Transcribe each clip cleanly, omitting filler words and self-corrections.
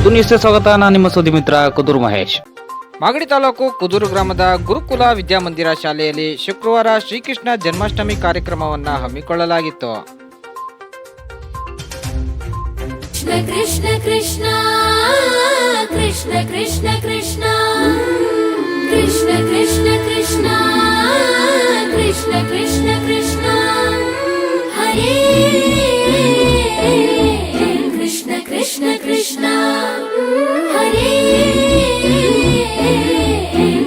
ಕುದೂರು ನ್ಯೂಸ್ಗೆ ಸ್ವಾಗತ. ನಾನು ನಿಮ್ಮ ಸುದ್ದಿ ಮಿತ್ರ ಕುದೂರು ಮಹೇಶ್. ಮಾಗಡಿ ತಾಲೂಕು ಕುದೂರು ಗ್ರಾಮದ ಗುರುಕುಲ ವಿದ್ಯಾಮಂದಿರ ಶಾಲೆಯಲ್ಲಿ ಶುಕ್ರವಾರ ಶ್ರೀಕೃಷ್ಣ ಜನ್ಮಾಷ್ಟಮಿ ಕಾರ್ಯಕ್ರಮವನ್ನು ಹಮ್ಮಿಕೊಳ್ಳಲಾಗಿತ್ತು. ಕೃಷ್ಣ ಕೃಷ್ಣ ಕೃಷ್ಣ ಕೃಷ್ಣ ಕೃಷ್ಣ ಕೃಷ್ಣ ಕೃಷ್ಣ ಕೃಷ್ಣ ಕೃಷ್ಣ ಕೃಷ್ಣ ಕೃಷ್ಣ ಹರೇ ಕೃಷ್ಣ ಕೃಷ್ಣ ಕೃಷ್ಣ ಹರೇ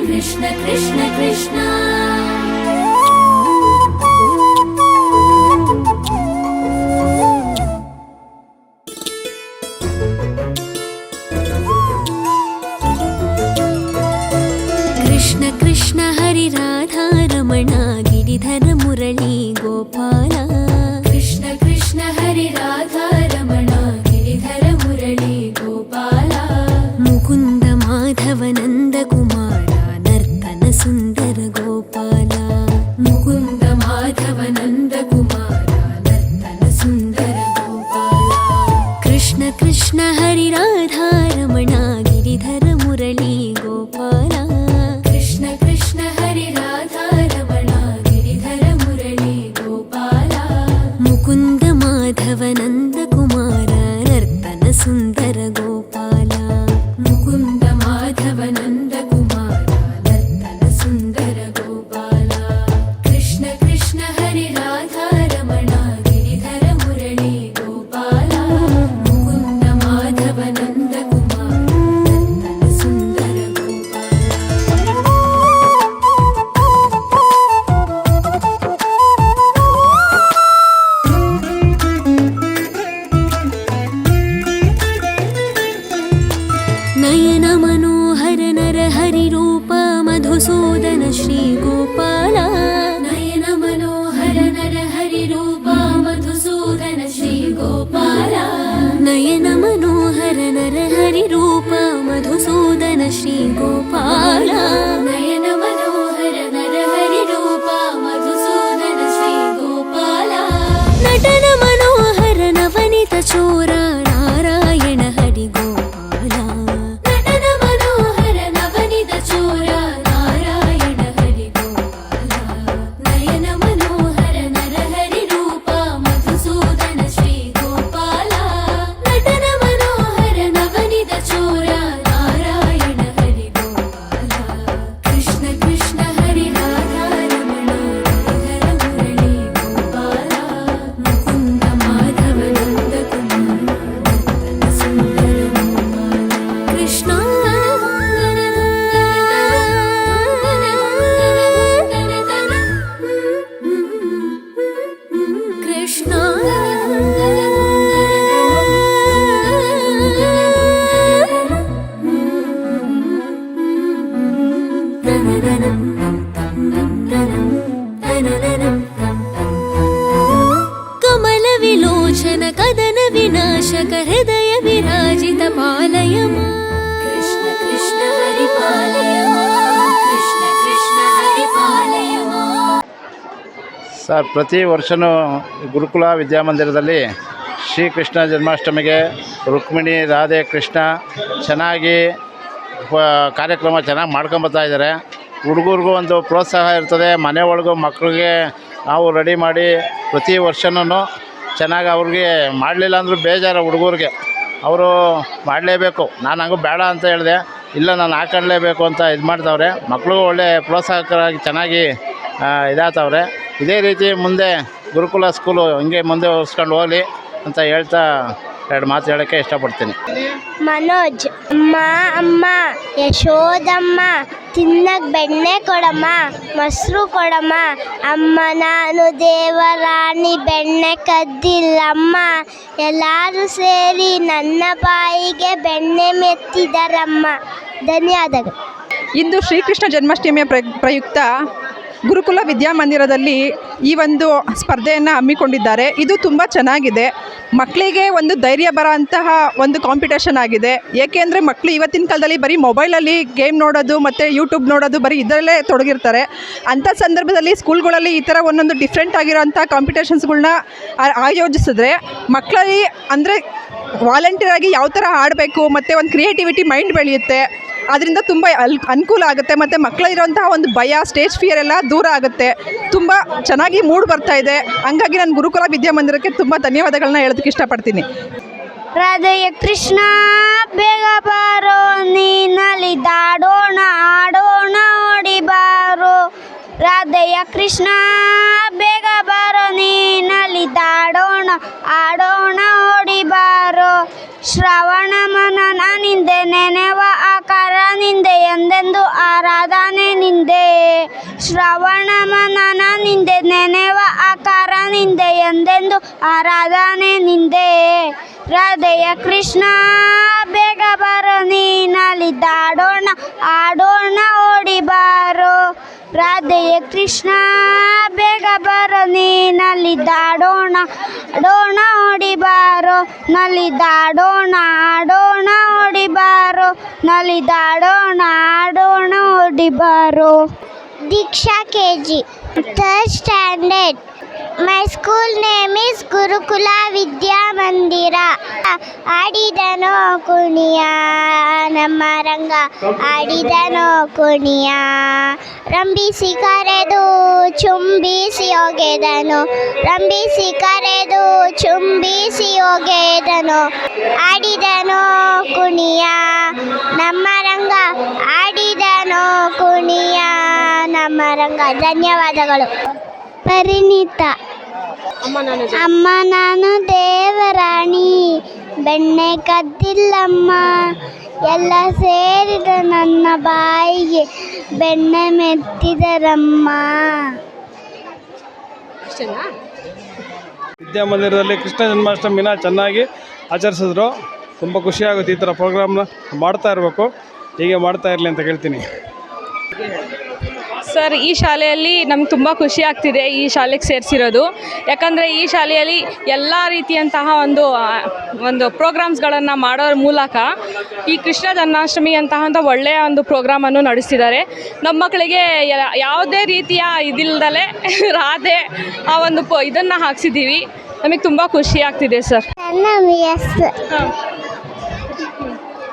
ಕೃಷ್ಣ ಕೃಷ್ಣ ಕೃಷ್ಣ. ಕೃಷ್ಣ ಕೃಷ್ಣ ಹರಿ ರಾಧಾ ರಮಣ ಗಿರಿಧರ ಮುರಳಿ ಗೋಪಾಲ. ಕೃಷ್ಣ ಕೃಷ್ಣ ಹರಿ ರಾಧಾ ರಮಣ ಗಿರಿಧರ ಮುರಳಿ ಗೋಪಾಲ. ಮುಕುಂದ ಮಾಧವ ನಂದ ಕುಮಾರ ನರ್ತನ ಸುಂದರ ಗೋಪಾಲ. ಮುಕುಂದ ಮಾಧವ ನಂದ ಕುಮಾರ ನರ್ತನ ಸುಂದರ ಗೋಪಾಲ. ಕೃಷ್ಣ ಕೃಷ್ಣ ಹರಿ ರಾಧಾ ರಮಣ ಗಿರಿಧರ ಮುರಳಿ ಗೋಪಾಲ. ಕೃಷ್ಣ ಕೃಷ್ಣ ಹರಿ ರಾಧಾ ರಮಣ ಗಿರಿಧರ ಮುರಳಿ ಗೋಪಾಲ. ಮುಕುಂದ ಮಾಧವ ನಂದ ಕುಮಾರ ನರ್ತನ ಸುಂದರ ಗೋಪಾಲ. ಮುಕುಂದ ಮಾಧವ ನಂದ ಕುಮಾರ ನರ್ತನ ಸುಂದರ ಗೋಪಾಲ. ಕೃಷ್ಣ ಕೃಷ್ಣ ಹರಿ ರಾಧಾ ರಮಣ ಗಿರಿಧರ ಮುರಳಿ ಗೋಪಾಲ. ಮುಕುಂದ ಮಾಧವ ನಂದ ಕುಮಾರ ನರ್ತನ ಸುಂದರ ಗೋಪಾಲ. ನಯನ ಮನೋಹರ ನರ ಹರಿ ರೂಪ ಮಧುಸೂದನ ಶ್ರೀ ಗೋಪಾಲ. ನಯನ ಮನೋಹರ ನರ ಹರಿ ರೂಪ ಮಧುಸೂದನ ಶ್ರೀ ಗೋಪಾಲ. ನಯನ ಮನೋಹರ ನರ ಹರಿ ರೂಪ ಮಧುಸೂದನ ಶ್ರೀ ಗೋಪಾಲ. ನಯನ ಮನೋಹರ ನರ ಹರಿ ರೂಪ ಮಧುಸೂದನ ಶ್ರೀ ಗೋಪಾಲ. ನಟನ ಮನೋಹರ ನವನಿತ ಚೋರ ನಾರಾಯಣ ಹರಿ ಗೋಪಾಲ. ನಟನ ಮನೋಹರ ನವನಿತ ಚೋರ ನಾರಾಯಣ ಹರಿ ಗೋಪಾಲ. ನಯನ ಮನೋಹರ ನರ ಹರಿ ರೂಪ ಮಧುಸೂದನ ಶ್ರೀ ಗೋಪಾಲ. ನಟನ ಮನೋಹರ ನವನಿತ ಚೋರ ನಾರಾಯಣ ಹರಿ ಗೋಪಾಲ. ಕೃಷ್ಣ ಕೃಷ್ಣ ಹರಿ ರಾಧಾ ರಮಣ ಗಿರಿಧರ ಮುರಳಿ ಗೋಪಾಲ. ಮುಕುಂದ ಮಾಧವ ನಂದ ಕುಮಾರ ನರ್ತನ ಸುಂದರ ಗೋಪಾಲ. ಕೃಷ್ಣ ಕೃಷ್ಣ ಕಮಲ ವಿಲೋಚನ ಕದನ ವಿನಾಶಕ ಹೃದಯ ವಿರಾಜಿತ ಪಾಲಯ ಮಾ. ಕೃಷ್ಣ ಕೃಷ್ಣ ಹರಿ ಪಾಲಯ ಮಾ. ಕೃಷ್ಣ ಕೃಷ್ಣ ಹರಿ ಪಾಲಯ ಮಾ. ಸರ್, ಪ್ರತಿ ವರ್ಷವೂ ಗುರುಕುಲ ವಿದ್ಯಾಮಂದಿರದಲ್ಲಿ ಶ್ರೀಕೃಷ್ಣ ಜನ್ಮಾಷ್ಟಮಿಗೆ ರುಕ್ಮಿಣಿ ರಾಧೆ ಕೃಷ್ಣ ಚೆನ್ನಾಗಿ ಕಾರ್ಯಕ್ರಮ ಚೆನ್ನಾಗಿ ಮಾಡ್ಕೊಂಬತ್ತಾ ಇದ್ದಾರೆ. ಹುಡುಗರಿಗೂ ಒಂದು ಪ್ರೋತ್ಸಾಹ ಇರ್ತದೆ. ಮನೆ ಒಳಗೂ ಮಕ್ಕಳಿಗೆ ನಾವು ರೆಡಿ ಮಾಡಿ ಪ್ರತಿ ವರ್ಷನೂ ಚೆನ್ನಾಗಿ ಅವ್ರಿಗೆ ಮಾಡಲಿಲ್ಲ ಅಂದರೂ ಬೇಜಾರು ಹುಡುಗರಿಗೆ. ಅವರು ಮಾಡಲೇಬೇಕು. ನಾನು ಹಂಗೂ ಬೇಡ ಅಂತ ಹೇಳಿದೆ, ಇಲ್ಲ ನಾನು ಹಾಕೊಳ್ಳೇಬೇಕು ಅಂತ ಇದು ಮಾಡ್ತಾವ್ರೆ. ಮಕ್ಕಳು ಒಳ್ಳೆ ಪ್ರೋತ್ಸಾಹಕರಾಗಿ ಚೆನ್ನಾಗಿ ಇದಾಗ್ತಾವ್ರೆ. ಇದೇ ರೀತಿ ಮುಂದೆ ಗುರುಕುಲ ಸ್ಕೂಲು ಹಿಂಗೆ ಮುಂದೆ ಹೊರ್ಸ್ಕೊಂಡು ಹೋಗಲಿ ಅಂತ ಹೇಳ್ತಾ ಎರಡು ಮಾತು ಹೇಳೋಕ್ಕೆ ಇಷ್ಟಪಡ್ತೀನಿ. ಮನೋಜ್. ಅಮ್ಮ ಅಮ್ಮ ಯಶೋದಮ್ಮ ತಿನ್ನಕ್ಕೆ ಬೆಣ್ಣೆ ಕೊಡಮ್ಮ, ಮೊಸರು ಕೊಡಮ್ಮ. ಅಮ್ಮ ನಾನು ದೇವರಾಣಿ ಬೆಣ್ಣೆ ಕದ್ದಿಲ್ಲಮ್ಮ. ಎಲ್ಲರೂ ಸೇರಿ ನನ್ನ ಬಾಯಿಗೆ ಬೆಣ್ಣೆ ಮೆತ್ತಿದರಮ್ಮ. ಧನ್ಯವಾದಗಳು. ಇಂದು ಶ್ರೀಕೃಷ್ಣ ಜನ್ಮಾಷ್ಟಮಿಯ ಪ್ರಯುಕ್ತ ಗುರುಕುಲ ವಿದ್ಯಾಮಂದಿರದಲ್ಲಿ ಈ ಒಂದು ಸ್ಪರ್ಧೆಯನ್ನು ಹಮ್ಮಿಕೊಂಡಿದ್ದಾರೆ. ಇದು ತುಂಬ ಚೆನ್ನಾಗಿದೆ. ಮಕ್ಕಳಿಗೆ ಒಂದು ಧೈರ್ಯ ಬರೋ ಅಂತಹ ಒಂದು ಕಾಂಪಿಟೇಷನ್ ಆಗಿದೆ. ಏಕೆಂದರೆ ಮಕ್ಕಳು ಇವತ್ತಿನ ಕಾಲದಲ್ಲಿ ಬರೀ ಮೊಬೈಲಲ್ಲಿ ಗೇಮ್ ನೋಡೋದು ಮತ್ತು ಯೂಟ್ಯೂಬ್ ನೋಡೋದು ಬರೀ ಇದರಲ್ಲೇ ತೊಡಗಿರ್ತಾರೆ. ಅಂಥ ಸಂದರ್ಭದಲ್ಲಿ ಸ್ಕೂಲ್ಗಳಲ್ಲಿ ಈ ಥರ ಒಂದೊಂದು ಡಿಫ್ರೆಂಟ್ ಆಗಿರೋಂಥ ಕಾಂಪಿಟೇಷನ್ಸ್ಗಳ್ನ ಆಯೋಜಿಸಿದ್ರೆ ಮಕ್ಕಳಲ್ಲಿ ಅಂದರೆ ವಾಲಂಟಿಯರ್ ಆಗಿ ಯಾವ ಥರ ಆಡಬೇಕು ಮತ್ತು ಒಂದು ಕ್ರಿಯೇಟಿವಿಟಿ ಮೈಂಡ್ ಬೆಳೆಯುತ್ತೆ. ಅದರಿಂದ ತುಂಬ ಅನುಕೂಲ ಆಗುತ್ತೆ ಮತ್ತು ಮಕ್ಕಳಿರೋಂತಹ ಒಂದು ಭಯ, ಸ್ಟೇಜ್ ಫಿಯರ್ ಎಲ್ಲ ದೂರ ಆಗುತ್ತೆ. ತುಂಬ ಚೆನ್ನಾಗಿ ಮೂಡ್ ಬರ್ತಾ ಇದೆ. ಹಂಗಾಗಿ ನಾನು ಗುರುಕುಲ ವಿದ್ಯಾಮಂದಿರಕ್ಕೆ ತುಂಬ ಧನ್ಯವಾದಗಳನ್ನ ಹೇಳೋದಕ್ಕೆ ಇಷ್ಟಪಡ್ತೀನಿ. ಹೃದಯ ಕೃಷ್ಣ ಬೇಗ ಬಾರೋ, ನೀನಲಿದಾಡೋಣ ಆಡೋಣ ಓಡಿ ಬಾರೋ. ಹೃದಯ ಕೃಷ್ಣ ಬೇಗ ಬಾರೋ, ನೀನಲಿದಾಡೋಣ ಆಡೋಣ ಓಡಿ ಬಾರೋ. ಶ್ರವಣ ಮನನ ನಿಂದೆ, ನೆನೆವ ಆಕಾರ ನಿಂದೆ, ಎಂದೆಂದು ಆರಾಧನೆ ನಿಂದೆ. ಶ್ರವಣ ಮನನ ನಿಂದೆ, ನೆನೆವ ಆಕಾರ ನಿಂದೆ, ಎಂದೆಂದು ಆರಾಧನೆ ನಿಂದೆ. ಹೃದಯ ಕೃಷ್ಣ ಬೇಗ ಬಾರೋ, ನೀನಲಿದಾಡೋಣ ಆಡೋಣ ಓಡಿ ಬಾರೋ. ಹೃದಯ ಕೃಷ್ಣ ಬೇಗ ಬಾರೋ, ನೀನಲಿದಾಡೋಣ ಆಡೋಣ ಓಡಿ ಬಾರೋ. ನಲಿದಾಡೋಣ ಆಡೋಣ ಓಡಿ ಬಾರೋ, ನಲಿದಾಡೋಣ ಆಡೋಣ ಓಡಿ ಬಾರೋ. ದೀಕ್ಷಾ KG, 3rd standard. My school name is ಗುರುಕುಲ ವಿದ್ಯಾಮಂದಿರ. ಆಡಿದನೋ ಕುಣಿಯ ನಮ್ಮ ರಂಗ, ಆಡಿದನೋ ಕುಣಿಯ. ರಂಭಿಸಿ ಕರೆದು ಚುಂಬಿಸಿ ಒಗೆದನು, ರಂಭಿಸಿ ಕರೆದು ಚುಂಬಿಸಿ ಒಗೆದನು. ಆಡಿದನೋ ಕುಣಿಯ ನಮ್ಮ ರಂಗ, ಆಡಿದನೋ ಕುಣಿಯ ನಮ್ಮ ರಂಗ. ಧನ್ಯವಾದಗಳು. ಪರಿಣಿತ. ಅಮ್ಮ ನಾನು ದೇವರಾಣಿ, ಬೆಣ್ಣೆ ಕದ್ದಿಲ್ಲಮ್ಮ, ಎಲ್ಲ ಸೇರಿದ ನನ್ನ ಬಾಯಿಗೆ ಬೆಣ್ಣೆ ಮೆತ್ತಿದರಮ್ಮ. ವಿದ್ಯಾಮಂದಿರದಲ್ಲಿ ಕೃಷ್ಣ ಜನ್ಮಾಷ್ಟಮಿನ ಚೆನ್ನಾಗಿ ಆಚರಿಸಿದ್ರು. ತುಂಬ ಖುಷಿಯಾಗುತ್ತೆ. ಈ ಥರ ಪ್ರೋಗ್ರಾಮ್ನ ಮಾಡ್ತಾ ಇರಬೇಕು, ಹೀಗೆ ಮಾಡ್ತಾ ಇರಲಿ ಅಂತ ಕೇಳ್ತೀನಿ. ಸರ್, ಈ ಶಾಲೆಯಲ್ಲಿ ನಮ್ಗೆ ತುಂಬ ಖುಷಿ ಆಗ್ತಿದೆ ಈ ಶಾಲೆಗೆ ಸೇರಿಸಿರೋದು. ಯಾಕಂದರೆ ಈ ಶಾಲೆಯಲ್ಲಿ ಎಲ್ಲ ರೀತಿಯಂತಹ ಒಂದು ಪ್ರೋಗ್ರಾಮ್ಸ್ಗಳನ್ನು ಮಾಡೋರ ಮೂಲಕ ಈ ಕೃಷ್ಣ ಜನ್ಮಾಷ್ಟಮಿ ಅಂತಹ ಒಳ್ಳೆಯ ಒಂದು ಪ್ರೋಗ್ರಾಮನ್ನು ನಡೆಸ್ತಿದ್ದಾರೆ. ನಮ್ಮ ಮಕ್ಕಳಿಗೆ ಯಾವುದೇ ರೀತಿಯ ಇದಿಲ್ದಲೇ ರಾಧೆ ಆ ಒಂದು ಇದನ್ನು ಹಾಕ್ಸಿದ್ದೀವಿ. ನಮಗೆ ತುಂಬ ಖುಷಿ ಆಗ್ತಿದೆ ಸರ್.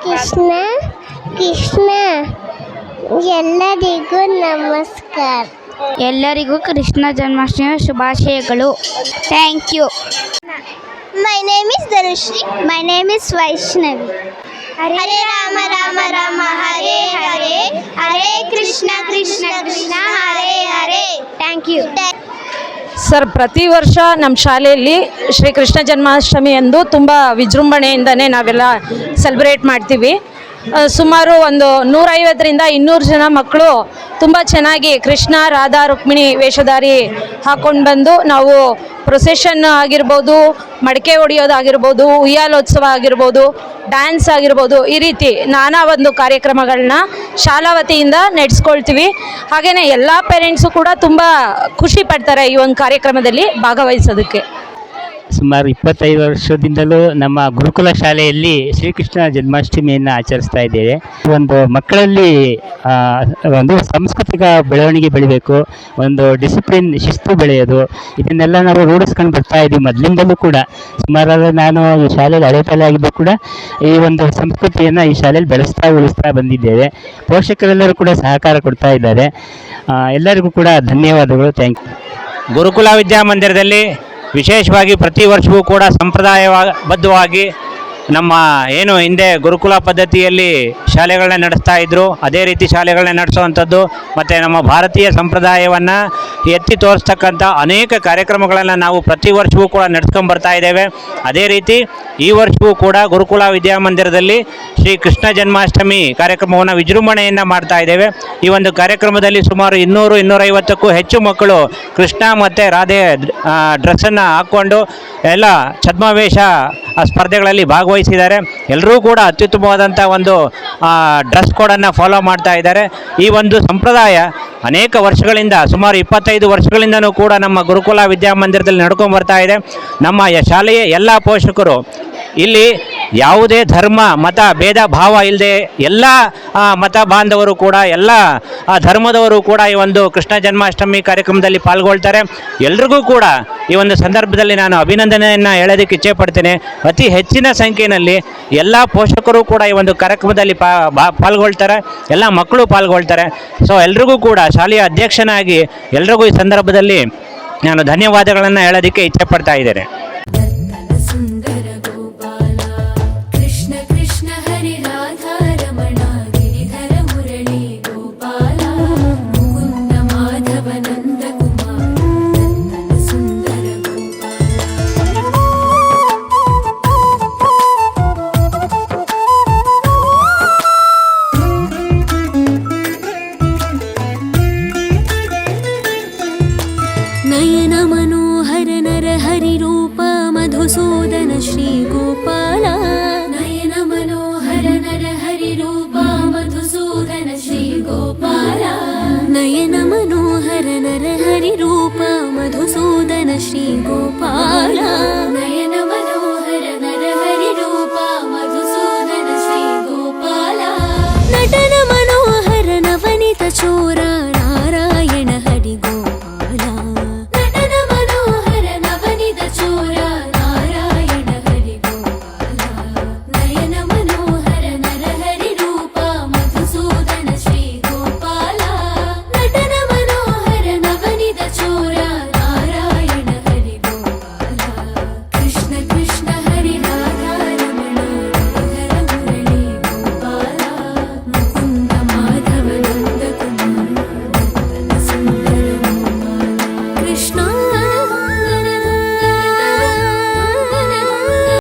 ಕೃಷ್ಣ ಕೃಷ್ಣ ಎಲ್ಲರಿಗೂ ನಮಸ್ಕಾರ. ಎಲ್ಲರಿಗೂ ಕೃಷ್ಣ ಜನ್ಮಾಷ್ಟಮಿ ಶುಭಾಶಯಗಳು. Thank you. My name is Dhanushree. My name is Vaishnavi. Hare Rama Rama Rama Hare Hare, Hare Krishna Krishna Krishna Hare Hare. Thank you. Sir, ಪ್ರತಿ ವರ್ಷ ನಮ್ಮ ಶಾಲೆಯಲ್ಲಿ ಶ್ರೀ ಕೃಷ್ಣ ಜನ್ಮಾಷ್ಟಮಿ ಎಂದು ತುಂಬ ವಿಜೃಂಭಣೆಯಿಂದನೇ ನಾವೆಲ್ಲ ಸೆಲೆಬ್ರೇಟ್ ಮಾಡ್ತೀವಿ. ಸುಮಾರು ಒಂದು 150ರಿಂದ 200 ಜನ ಮಕ್ಕಳು ತುಂಬ ಚೆನ್ನಾಗಿ ಕೃಷ್ಣ ರಾಧಾ ರುಕ್ಮಿಣಿ ವೇಷಧಾರಿ ಹಾಕ್ಕೊಂಡು ಬಂದು ನಾವು ಪ್ರೊಸೆಷನ್ ಆಗಿರ್ಬೋದು, ಮಡಿಕೆ ಹೊಡೆಯೋದಾಗಿರ್ಬೋದು, ಉಯ್ಯಾಲೋತ್ಸವ ಆಗಿರ್ಬೋದು, ಡ್ಯಾನ್ಸ್ ಆಗಿರ್ಬೋದು, ಈ ರೀತಿ ನಾನಾ ಒಂದು ಕಾರ್ಯಕ್ರಮಗಳನ್ನ ಶಾಲಾ ವತಿಯಿಂದ ನಡೆಸ್ಕೊಳ್ತೀವಿ. ಹಾಗೆಯೇ ಎಲ್ಲ ಪೇರೆಂಟ್ಸು ಕೂಡ ತುಂಬ ಖುಷಿ ಪಡ್ತಾರೆ ಈ ಒಂದು ಕಾರ್ಯಕ್ರಮದಲ್ಲಿ ಭಾಗವಹಿಸೋದಕ್ಕೆ. ಸುಮಾರು 25 ವರ್ಷದಿಂದಲೂ ನಮ್ಮ ಗುರುಕುಲ ಶಾಲೆಯಲ್ಲಿ ಶ್ರೀಕೃಷ್ಣ ಜನ್ಮಾಷ್ಟಮಿಯನ್ನು ಆಚರಿಸ್ತಾ ಇದ್ದೇವೆ. ಒಂದು ಮಕ್ಕಳಲ್ಲಿ ಒಂದು ಸಾಂಸ್ಕೃತಿಕ ಬೆಳವಣಿಗೆ ಬೆಳಿಬೇಕು, ಒಂದು ಡಿಸಿಪ್ಲಿನ್ ಶಿಸ್ತು ಬೆಳೆಯೋದು, ಇದನ್ನೆಲ್ಲ ನಾವು ರೂಢಿಸ್ಕೊಂಡು ಬರ್ತಾ ಇದ್ದೀವಿ ಮೊದಲಿಂದಲೂ ಕೂಡ. ಸುಮಾರು ನಾನು ಈ ಶಾಲೆಯಲ್ಲಿ ಹಳೆ ತಲೆ ಆಗಿದ್ದು ಕೂಡ ಈ ಒಂದು ಸಂಸ್ಕೃತಿಯನ್ನು ಈ ಶಾಲೆಯಲ್ಲಿ ಉಳಿಸ್ತಾ ಬಂದಿದ್ದೇವೆ. ಪೋಷಕರೆಲ್ಲರೂ ಕೂಡ ಸಹಕಾರ ಕೊಡ್ತಾ ಇದ್ದಾರೆ. ಎಲ್ಲರಿಗೂ ಕೂಡ ಧನ್ಯವಾದಗಳು. Thank you. ಗುರುಕುಲ ವಿದ್ಯಾಮಂದಿರದಲ್ಲಿ ವಿಶೇಷವಾಗಿ ಪ್ರತಿ ವರ್ಷವೂ ಕೂಡ ಸಂಪ್ರದಾಯಬದ್ಧವಾಗಿ ನಮ್ಮ ಏನು ಹಿಂದೆ ಗುರುಕುಲ ಪದ್ಧತಿಯಲ್ಲಿ ಶಾಲೆಗಳನ್ನ ನಡೆಸ್ತಾ ಇದ್ದರು, ಅದೇ ರೀತಿ ಶಾಲೆಗಳನ್ನ ನಡೆಸುವಂಥದ್ದು ಮತ್ತು ನಮ್ಮ ಭಾರತೀಯ ಸಂಪ್ರದಾಯವನ್ನು ಎತ್ತಿ ತೋರಿಸ್ತಕ್ಕಂಥ ಅನೇಕ ಕಾರ್ಯಕ್ರಮಗಳನ್ನು ನಾವು ಪ್ರತಿ ವರ್ಷವೂ ಕೂಡ ನಡೆಸ್ಕೊಂಡು ಬರ್ತಾ ಇದ್ದೇವೆ. ಅದೇ ರೀತಿ ಈ ವರ್ಷವೂ ಕೂಡ ಗುರುಕುಲ ವಿದ್ಯಾಮಂದಿರದಲ್ಲಿ ಶ್ರೀ ಕೃಷ್ಣ ಜನ್ಮಾಷ್ಟಮಿ ಕಾರ್ಯಕ್ರಮವನ್ನು ವಿಜೃಂಭಣೆಯನ್ನು ಮಾಡ್ತಾ ಇದ್ದೇವೆ. ಈ ಒಂದು ಕಾರ್ಯಕ್ರಮದಲ್ಲಿ ಸುಮಾರು 200-250ಕ್ಕೂ ಹೆಚ್ಚು ಮಕ್ಕಳು ಕೃಷ್ಣ ಮತ್ತು ರಾಧೆ ಡ್ರೆಸ್ಸನ್ನು ಹಾಕ್ಕೊಂಡು ಎಲ್ಲ ಛದ್ಮವೇಷ ಸ್ಪರ್ಧೆಗಳಲ್ಲಿ ಭಾಗವಹಿಸಿದ್ದಾರೆ. ಎಲ್ಲರೂ ಕೂಡ ಅತ್ಯುತ್ತಮವಾದಂಥ ಒಂದು ಡ್ರೆಸ್ ಕೋಡನ್ನು ಫಾಲೋ ಮಾಡ್ತಾ ಇದ್ದಾರೆ. ಈ ಒಂದು ಸಂಪ್ರದಾಯ ಅನೇಕ ವರ್ಷಗಳಿಂದ, ಸುಮಾರು 25 ವರ್ಷಗಳಿಂದನೂ ಕೂಡ ನಮ್ಮ ಗುರುಕುಲ ವಿದ್ಯಾಮಂದಿರದಲ್ಲಿ ನಡ್ಕೊಂಡು ಬರ್ತಾ ಇದೆ. ನಮ್ಮ ಶಾಲೆಯ ಎಲ್ಲ ಪೋಷಕರು ಇಲ್ಲಿ ಯಾವುದೇ ಧರ್ಮ ಮತ ಭೇದ ಭಾವ ಇಲ್ಲದೆ ಎಲ್ಲ ಮತ ಬಾಂಧವರು ಕೂಡ ಎಲ್ಲ ಧರ್ಮದವರು ಕೂಡ ಈ ಒಂದು ಕೃಷ್ಣ ಜನ್ಮಾಷ್ಟಮಿ ಕಾರ್ಯಕ್ರಮದಲ್ಲಿ ಪಾಲ್ಗೊಳ್ತಾರೆ. ಎಲ್ರಿಗೂ ಕೂಡ ಈ ಒಂದು ಸಂದರ್ಭದಲ್ಲಿ ನಾನು ಅಭಿನಂದನೆಯನ್ನು ಹೇಳೋದಕ್ಕೆ ಇಚ್ಛೆ ಪಡ್ತೇನೆ. ಅತಿ ಹೆಚ್ಚಿನ ಸಂಖ್ಯೆಯಲ್ಲಿ ಎಲ್ಲ ಪೋಷಕರು ಕೂಡ ಈ ಒಂದು ಕಾರ್ಯಕ್ರಮದಲ್ಲಿ ಪಾಲ್ಗೊಳ್ತಾರೆ, ಎಲ್ಲ ಮಕ್ಕಳು ಪಾಲ್ಗೊಳ್ತಾರೆ. ಸೊ ಎಲ್ರಿಗೂ ಕೂಡ ಶಾಲೆಯ ಅಧ್ಯಕ್ಷನಾಗಿ ಎಲ್ರಿಗೂ ಈ ಸಂದರ್ಭದಲ್ಲಿ ನಾನು ಧನ್ಯವಾದಗಳನ್ನು ಹೇಳೋದಕ್ಕೆ ಇಚ್ಛೆ ಪಡ್ತಾ ಇದ್ದೇನೆ. ಸುಂದರ ಗೋಪಾಲ ಕೃಷ್ಣ ಕೃಷ್ಣ ಹರಿ ರಾಧಾ ರಮಣ ಗಿರಿಧರ ಮುರಳಿ ಗೋಪಾಲ ಮುಕುಂದ ಮಾಧವ ನಂದ ಕುಮಾರ ಸುಂದರ ನಯನ ಮನೋಹರ ನರ ಹರಿ ರೂಪ ಮಧುಸೂದನ ಶ್ರೀ ಗೋಪಾಲ ನಯನ ಮನೋಹರ ನರ ಹರಿ ರೂಪ ಮಧುಸೂದನ ಶ್ರೀ ಗೋಪಾಲ ನಯನ ಮನೋಹರ ನರ ಹರಿ ರೂಪ ಮಧುಸೂದನ ಶ್ರೀ ಗೋಪಾಲ ನಯನ